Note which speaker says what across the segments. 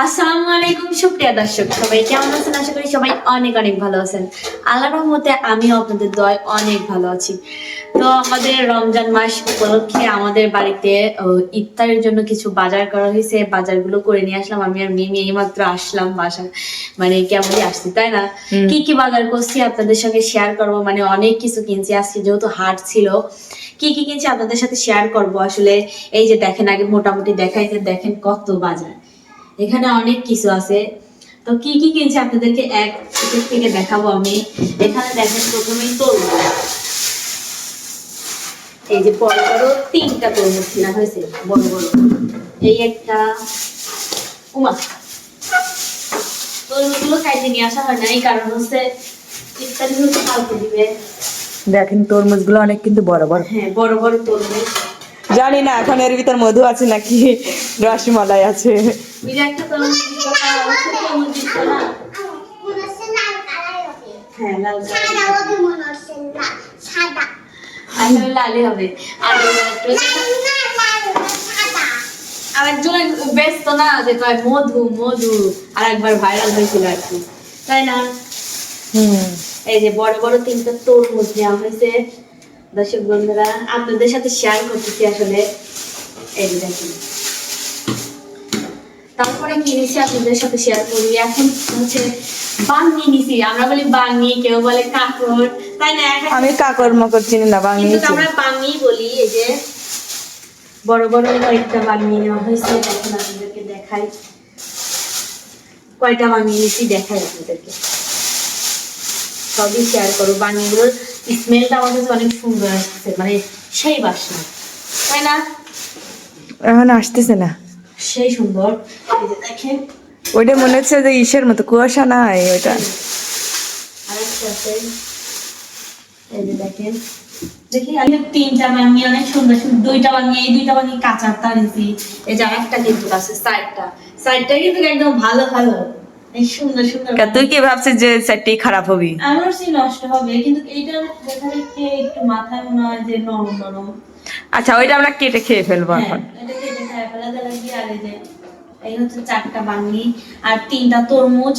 Speaker 1: আসসালামু আলাইকুম সুপ্রিয় দর্শক, সবাই কেমন আছেন? আশা করি সবাই অনেক অনেক ভালো আছেন। আল্লাহর রহমতে আমিও আপনাদের দোয়ায় অনেক ভালো আছি। তো আমাদের রমজান মাস উপলক্ষে আমাদের বাড়িতে ইফতারের জন্য কিছু বাজার করা হয়েছে। বাজারগুলো করে নিয়ে আসলাম। আমি আর মিমি এইমাত্র আসলাম বাসায়, মানে কেমনই আসছি তাই না। কি কি বাজার করছি আপনাদের সঙ্গে শেয়ার করবো, মানে অনেক কিছু কিনছি আজকে যেহেতু হাট ছিল। কি কি কিনছি আপনাদের সাথে শেয়ার করব। আসলে এই যে দেখেন, আগে মোটামুটি দেখাইতে দেখেন কত বাজার, এখানে অনেক কিছু আছে। তো কি কি কিনছি আপনাদেরকে এক থেকে দেখাবো আমি। এখানে দেখেন প্রথমেই তরমুজ, এই যে বড় বড় 3টা তরমুজ কেনা হয়েছে, বড় বড়। এই একটা উমা, তরমুজগুলো খাইতে নিয়ে আসা হয় না, এই কারণ হচ্ছে ইফতারি হচ্ছে কালকে দিবে।
Speaker 2: দেখেন তরমুজগুলো অনেক কিন্তু বড় বড়।
Speaker 1: হ্যাঁ, বড় বড় তরমুজ।
Speaker 2: জানি না এখন এর ভিতর মধু আছে নাকি রসমালাই আছে।
Speaker 1: ওই যে একটা তরমুজ কথা হচ্ছে, তরমুজ দিচ্ছে না। হ্যাঁ, লাল আসলে লালই হবে। আর আরেকজন ব্যস্ত না, যে কয় মধু মধু, আর একবার ভাইরাল হয়েছিল আর কি, তাই না? এই যে বড় বড় 3টা তরমুজ নেওয়া হয়েছে। দর্শক বন্ধুরা, আপনাদের সাথে শেয়ার করতেছি আসলে। এই যে দেখুন, তারপরে কি নিয়েছি আপনাদের সাথে শেয়ার করি। এখন হচ্ছে বাংনি নিছি, আমরা বলি বাংনি, কেউ বলে কাকর, তাই না?
Speaker 2: আমি কাকর মকর চিনি না, বাংলি
Speaker 1: কিন্তু আমরা বাংনি বলি। এই যে বড় বড় কয়েকটা বাংনি নেওয়া হয়েছে। এখন আপনাদেরকে দেখাই কয়টা বাংনি নিয়েছি, দেখাই আপনাদেরকে, সবই শেয়ার করো। বাংনিগুলোর স্মেলটা আমার কাছে অনেক সুন্দর আসছে, মানে সেই বাসনা, তাই না?
Speaker 2: এখন আসতেছে না,
Speaker 1: সেই সুন্দর। এই যে দেখেন,
Speaker 2: ওইটা মনে হচ্ছে যে ইসের মতো কুয়াশা নাই ওইটা।
Speaker 1: আরেকটা আছে, এই যে দেখেন, দেখি আমি 3টা বাংনি অনেক সুন্দর সুন্দর। 2টা বাংনি, এই 2টা বাংনি কাঁচা তারিছি। এই যে আরেকটা কিন্তু আছে, সাইডটা কিন্তু একদম ভালো ভালো, এই সুন্দর সুন্দর।
Speaker 2: তুই কি ভাবছিস যে সেটটি খারাপ হবে?
Speaker 1: আমার সেই নষ্ট হবে, কিন্তু এইটা দেখা যাচ্ছে একটু মাথায় মনে হয় যে নরম নরম।
Speaker 2: আচ্ছা, ওইটা আমরা কেটে খেয়ে ফেলবো
Speaker 1: হ্যাঁ,
Speaker 2: এখন।
Speaker 1: এটা কেটে খায় ফেলা লাগবে। আর এই যে এই হচ্ছে 4টা বাংনি আর 3টা তরমুজ।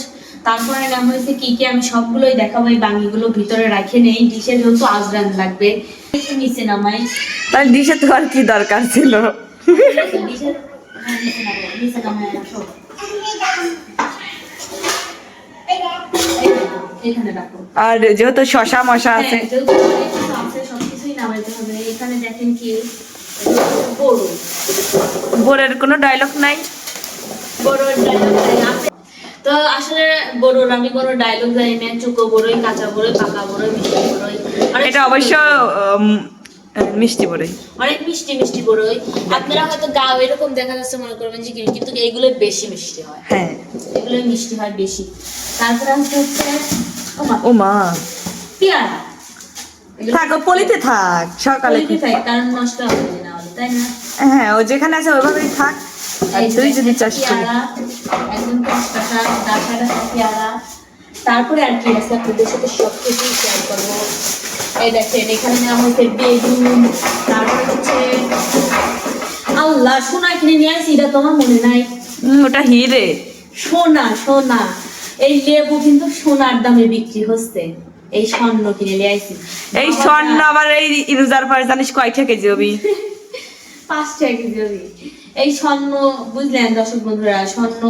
Speaker 1: তারপরে নাম হয়েছে কি কি, আমি সবগুলোই দেখাবো। এই বাংনিগুলো ভিতরে রাখে নেই, ডিশে যেহেতু আজরান লাগবে, একটু নিচে নামাই।
Speaker 2: তাহলে ডিশে তো আর কি দরকার ছিল?
Speaker 1: ডিশের হ্যাঁ, নিচে নামাই রাখো। এখানে রাখো।
Speaker 2: আর যেহেতু শশা মশা আছে,
Speaker 1: হ্যাঁ, যেহেতু অনেক কিছু আছে, সবকিছুই নামাইতে হবে। এখানে দেখেন কি, বড়
Speaker 2: বোরের কোনো ডায়লগ নাই।
Speaker 1: বড়োর ডায়লগ আছে। তো আসলে বড়োর, আমি কোনো ডায়লগ জানি না। চুকো বড়ই, কাঁচা বড়ই, পাকা বড়ই, মিষ্টি বড়ই।
Speaker 2: এটা অবশ্য মিষ্টি বড়ই,
Speaker 1: অনেক মিষ্টি মিষ্টি বড়ই। আপনারা হয়তো গাও এরকম দেখা যাচ্ছে মনে করবেন যে, কিন্তু এগুলো বেশি মিষ্টি হয়।
Speaker 2: হ্যাঁ
Speaker 1: এগুলো মিষ্টি হয় বেশি। তারপরে হচ্ছে
Speaker 2: ও মা,
Speaker 1: পেয়ারা।
Speaker 2: থাক পলিতে থাক, সকালে
Speaker 1: পলিতে থাকে, কারণ নষ্ট হবে না হলে, তাই না?
Speaker 2: হ্যাঁ ও যেখানে আছে ওইভাবেই থাক। আর
Speaker 1: এই যে
Speaker 2: তুই যদি চাস করি।
Speaker 1: পেয়ারা, একদম কষ্টাটা ডাটা পেয়ারা। তারপরে আর কি আছে আপনাদের সাথে সবকিছুই শেয়ার করবো। এই দেখেন, এখানে নেওয়া হয়েছে বেগুন। তারপরে হচ্ছে আল্লাহ, সোনা কিনে নিয়ে আসি, এটা তোমার মনে নাই?
Speaker 2: ওটা হিরে।
Speaker 1: সোনা সোনা, এই লেবু কিন্তু সোনার দামে বিক্রি হচ্ছে। এই স্বর্ণ কিনে নিয়ে আসি।
Speaker 2: এই স্বর্ণ আবার এই ইউজার পর জানিস কয়টা কেজি হবি?
Speaker 1: 5 টাকা কেজি হবে এই স্বর্ণ, বুঝলেন দর্শক বন্ধুরা? স্বর্ণ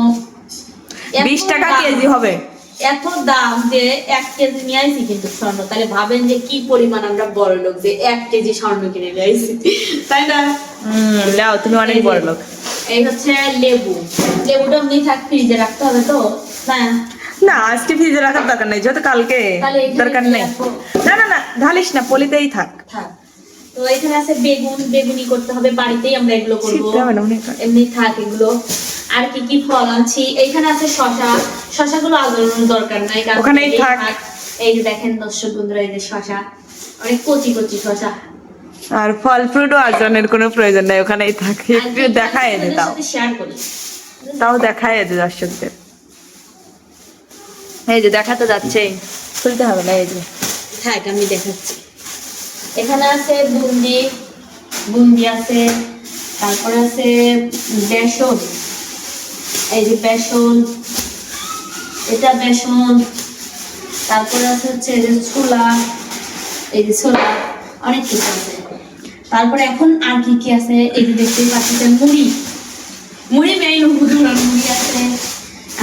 Speaker 2: 20 টাকা কেজি হবে।
Speaker 1: এত দাম যে 1 কেজি নিয়ে আইছি কিন্তু স্বর্ণ। তাহলে ভাবেন যে কি পরিমাণ আমরা বড় লোক, যে 1 কেজি স্বর্ণ কিনে নিয়ে আইছি, তাই না?
Speaker 2: লাও, তুমি অনেক বড় লোক।
Speaker 1: এই হচ্ছে লেবু। লেবুটা এমনি থাক, ফ্রিজে রাখতে হবে তো, না?
Speaker 2: না, আজকে ফ্রিজে রাখার দরকার নেই, যেহেতু কালকে
Speaker 1: তাহলে এখানে
Speaker 2: দরকার নেই।
Speaker 1: রাখো।
Speaker 2: না না না, ঢালিস না, পলিতেই থাক।
Speaker 1: থাক। তো এখানে আছে বেগুন, বেগুনি করতে হবে, বাড়িতেই আমরা এগুলো করবো,
Speaker 2: ছিটতে হবে না, অনেক হয়।
Speaker 1: এমনি থাক এগুলো। আর কি কি ফল আনছি, এইখানে আছে শশা। শশাগুলো আলাদার দরকার নাই, কারণ
Speaker 2: ওখানেই
Speaker 1: এটাই
Speaker 2: থাক।
Speaker 1: এই যে দেখেন দর্শক বন্ধুরা, এই যে শশা, অনেক কচি কচি শশা।
Speaker 2: আর ফল ফ্রুটও আর্জনের কোনো প্রয়োজন নাই, ওখানেই থাক। একটু দেখায় দে তাও,
Speaker 1: শেয়ার করি।
Speaker 2: তাও দেখায় দে দর্শকদের। এই যে দেখাতে যাচ্ছে, খুলতে হবে না, এই যে
Speaker 1: থাক আমি দেখাচ্ছি। এখানে আছে বুন্দি, বুন্দি আছে। তারপরে আছে বেসন, এই যে বেসন, এটা বেসন, তারপরে আছে হচ্ছে এই যে ছোলা, এই যে ছোলা, অনেক কিছু আছে। তারপরে এখন আর কি কি আছে, এই যে দেখতেই পাচ্ছেন মুড়ি, মুড়ি মেইন হুজুরার মুড়ি আছে।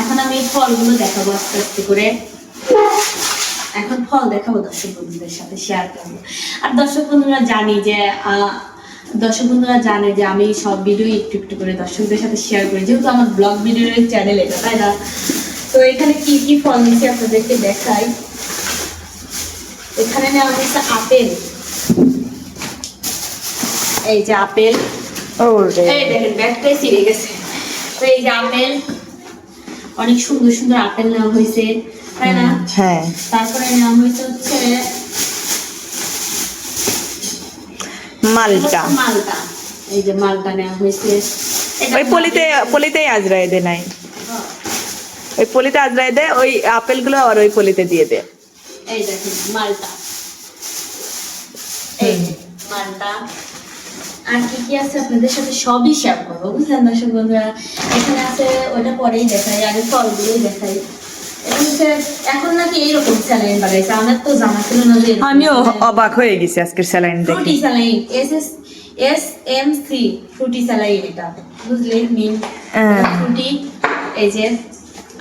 Speaker 1: এখন আমি ফলগুলো দেখাবো আস্তে আস্তে করে। এখন ফল দেখাবো দর্শক বন্ধুদের সাথে শেয়ার করবো। আর দর্শক বন্ধুরা জানে যে আমি সব ভিডিও একটু একটু করে দর্শকদের সাথে শেয়ার করি, যেহেতু আমার ব্লগ ভিডিওর চ্যানেল এটা, তাই না? তো এখানে কি কি ফল নিয়েছি আপনাদেরকে দেখাই। এখানে নেওয়া হয়েছে আপেল, এই যে আপেল, এই দেখেন ব্যাগটাই ছিঁড়ে গেছে। তো এই যে আপেল, অনেক সুন্দর সুন্দর আপেল নেওয়া হয়েছে, তাই না?
Speaker 2: হ্যাঁ।
Speaker 1: তারপরে নেওয়া হয়েছে হচ্ছে
Speaker 2: মালটা,
Speaker 1: মালটা, এই যে মালটা নেওয়া হয়েছে।
Speaker 2: ওই পলিতেই আজরাই দে নাই, ওই পলিতে আজরাই দে, ওই আপেল গুলো আর ওই পলিতে দিয়ে দে।
Speaker 1: এই দেখেন মালটা, এই যে মালটা। আর কি কি আছে আপনাদের সাথে সবই শেয়ার করবো, বুঝলেন দর্শক বন্ধুরা? এখানে আছে, ওটা পরেই দেখাই, আগে ফলগুলোই দেখাই। এখন নাকি এইরকম স্যালাইন বানাইছে, আমার তো জানা ছিল না যে
Speaker 2: আমিও অবাক হয়ে গেছি আজকের স্যালাইন দেখে।
Speaker 1: Frooti saline, SMC Frooti saline, এটা বুঝলে মিন ফ্রুটি। এই যে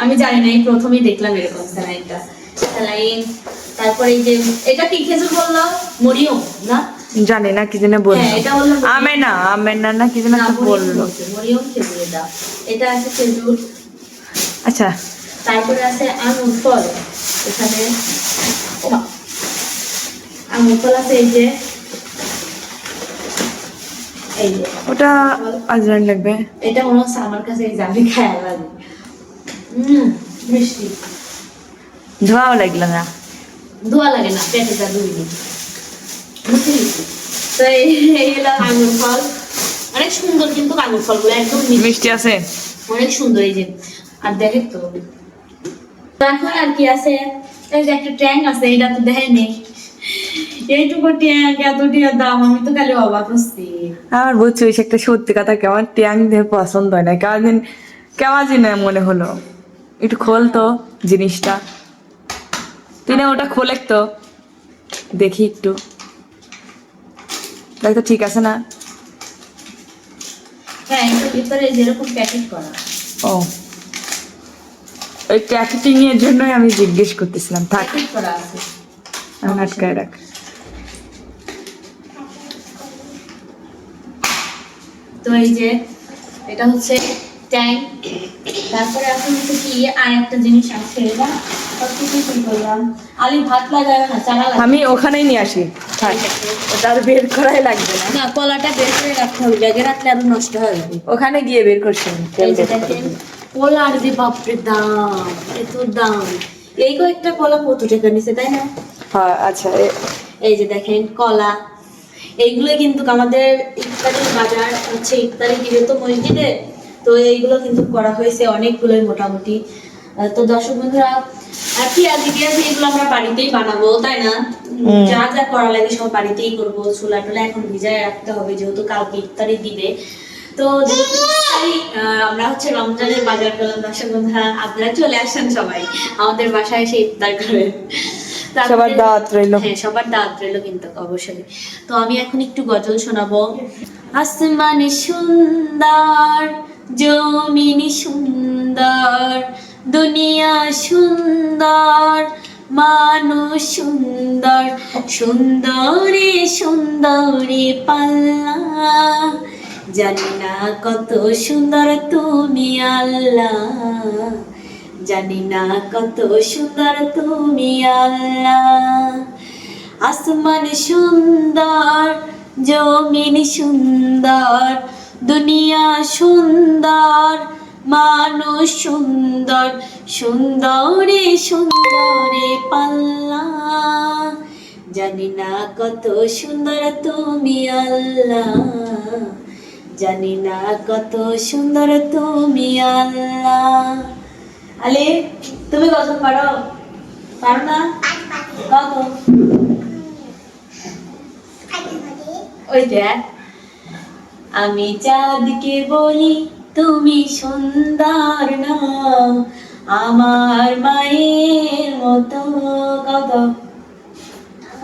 Speaker 1: আমি জানি না, এই প্রথমেই দেখলাম এরকম স্যালাইনটা, স্যালাইন। তারপরে এই যে এটা কি খেজুর বললাম, মরিয়ম না
Speaker 2: জানি না কি যেন বললো,
Speaker 1: হ্যাঁ, এটা বললো
Speaker 2: আমের না কি যেন একটা বললো।
Speaker 1: মরিয়ম খেজুর, এটা আছে খেজুর।
Speaker 2: আচ্ছা,
Speaker 1: তারপরে আছে আঙুর ফল, এখানে আঙুর ফল আছে, এই যে
Speaker 2: ওটা আজরাইন লাগবে।
Speaker 1: এটা মনে হচ্ছে আমার কাছে এই জামি খায় লাগে, মিষ্টি।
Speaker 2: ধোয়াও লাগলো না,
Speaker 1: ধোয়া লাগে না, পেটে যা দুই দিন। তো এই হলো আঙুর ফল, অনেক সুন্দর কিন্তু আঙুর ফলগুলো একদম
Speaker 2: মিষ্টি আছে,
Speaker 1: অনেক সুন্দর। এই যে আর দেখেন তো এখন আর কি আছে, এই যে একটা ট্যাঙ্ক আছে, এটা তো দেখায়নি, এইটুকু ট্যাঙ্ক এতটিয়া দাম, আমি তো খালি অবাক হচ্ছি।
Speaker 2: আমার বুঝছি একটা সত্যি কথা, কেমন ট্যাং দিয়ে পছন্দ হয় না, কেমন না মনে হলো। একটু খোল তো জিনিসটা, তুই না ওটা খোলে তো দেখি একটু, দেখ তো ঠিক আছে না?
Speaker 1: হ্যাঁ, এটার ভিতরে যেরকম প্যাকেট করা।
Speaker 2: ও, ওই প্যাকেটিং এর জন্যই আমি জিজ্ঞেস করতেছিলাম। থাক,
Speaker 1: প্যাকেট করা আছে,
Speaker 2: এখন আটকায় রাখ।
Speaker 1: তো এই যে এটা হচ্ছে ট্যাঙ্ক। তারপরে এখন হচ্ছে কি আর একটা জিনিস আছে, এটা সবকিছু কি করলাম, আলি ভাত লাগাবে না, চারা লাগাবে।
Speaker 2: আমি ওখানেই নিয়ে আসি, থাক, ওটা আর বের করাই লাগবে না।
Speaker 1: না, কলাটা বের করে রাখতে হবে, ব্যাগে রাখলে আরো নষ্ট হয়ে যাবে।
Speaker 2: ওখানে গিয়ে বের করছি।
Speaker 1: এই যে দেখেন কলার যে বাপরে দাম, এত দাম। এই কয়েকটা কলা কত টাকা নিছে, তাই না?
Speaker 2: হ্যাঁ, আচ্ছা।
Speaker 1: এই যে দেখেন কলা, এইগুলো কিন্তু আমাদের ইফতারের বাজার হচ্ছে, ইফতারি দিবে তো মসজিদে, তো এইগুলো কিন্তু করা হয়েছে অনেকগুলোই মোটামুটি। তো দর্শক বন্ধুরা, আর পেঁয়াজ এগুলো আমরা বাড়িতেই বানাবো, তাই না? যা যা করা লাগে সব বাড়িতেই করবো। ছোলা টোলা এখন ভিজায় রাখতে হবে, যেহেতু কালকে ইফতারি দিবে। তো আমরা হচ্ছে রমজানের বাজার করলাম। দর্শক বন্ধুরা, আপনারা চলে আসেন সবাই আমাদের বাসায় এসে ইফতার করেন।
Speaker 2: সবার দাওয়াত রইলো।
Speaker 1: হ্যাঁ, সবার দাওয়াত রইলো কিন্তু অবশ্যই। তো আমি এখন একটু গজল শোনাবো। আসমানে সুন্দর, জমিনে সুন্দর, দুনিয়া সুন্দর, মানুষ সুন্দর, সুন্দরে সুন্দরে পাল্লা, জানি না কত সুন্দর তুমি আল্লাহ, জানি না কত সুন্দর তুমি আল্লাহ। আসমান সুন্দর, জমিন সুন্দর, দুনিয়া সুন্দর, মানুষ সুন্দর, সুন্দরে সুন্দরে পাল্লা, জানি না কত সুন্দর তুমি আল্লাহ, জানি না কত সুন্দর তুমি আল্লাহ। আলে, তুমি গজল পারো? পারো না? কত? ওই দেখ, আমি চাঁদকে বলি তুমি সুন্দর না আমার মায়ের মতো। কত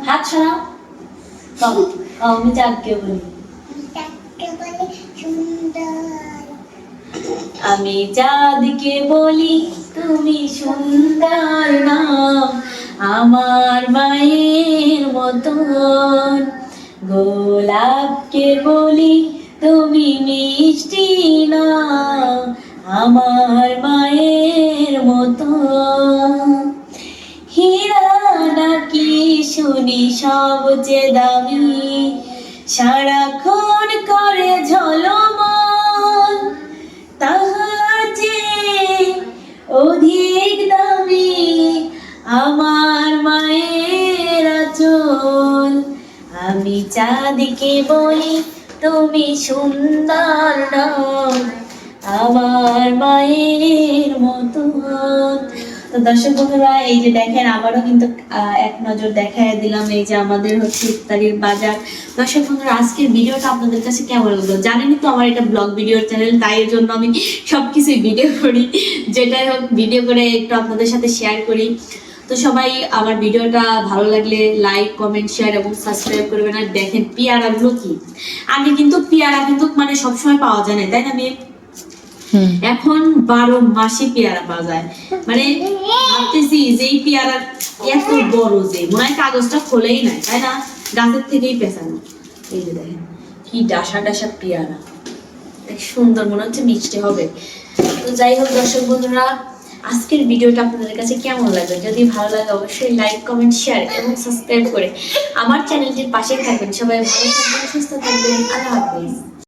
Speaker 1: হাত সরাও, আমি যাকে বলি, আমি চাঁদকে বলি তুমি সুন্দর না আমার মায়ের মতন, গোলাপকে বলি তুমি মিষ্টি না আমার মায়ের মতন, হীরা নাকি শুনি সবচেয়ে দামি, সারাক্ষণ করে ঝলমল, তাহার চেয়ে অধিক দামি আমার মায়ের আঁচল, আমি চাঁদকে বলি তুমি সুন্দর না আমার মায়ের মতন। তো দর্শক বন্ধুরা, এই যে দেখেন আবারও কিন্তু এক নজর দেখায় দিলাম এই যে আমাদের হচ্ছে ইফতারির বাজার। দর্শক বন্ধুরা, আজকের ভিডিওটা আপনাদের কাছে কেমন লাগলো? জানেনই তো আমার এটা ব্লগ ভিডিওর চ্যানেল, তাই এর জন্য আমি সবকিছুই ভিডিও করি, যেটাই হোক ভিডিও করে একটু আপনাদের সাথে শেয়ার করি। তো সবাই আমার ভিডিওটা ভালো লাগলে লাইক, কমেন্ট, শেয়ার এবং সাবস্ক্রাইব করবেন। আর দেখেন পেয়ারাগুলো কি, আগে কিন্তু পেয়ারা কিন্তু মানে সবসময় পাওয়া যায় না, তাই না মেয়ে? এখন 12 মাসে পেয়ারা পাওয়া যায়। মানে ভাবতেছি যে এই পেয়ারা এত বড়, যে মনে হয় কাগজটা খোলেই নাই, তাই না? গাছের থেকেই পেঁচানো। এই যে দেখেন কি ডাসা ডাসা পেয়ারা, সুন্দর, মনে হচ্ছে মিষ্টি হবে। তো যাই হোক দর্শক বন্ধুরা, আজকের ভিডিওটা আপনাদের কাছে কেমন লাগবে? যদি ভালো লাগে অবশ্যই লাইক, কমেন্ট, শেয়ার এবং সাবস্ক্রাইব করে আমার চ্যানেলটির পাশে থাকবেন। সবাই ভালো থাকবেন, সুস্থ থাকবেন। আল্লাহ হাফেজ।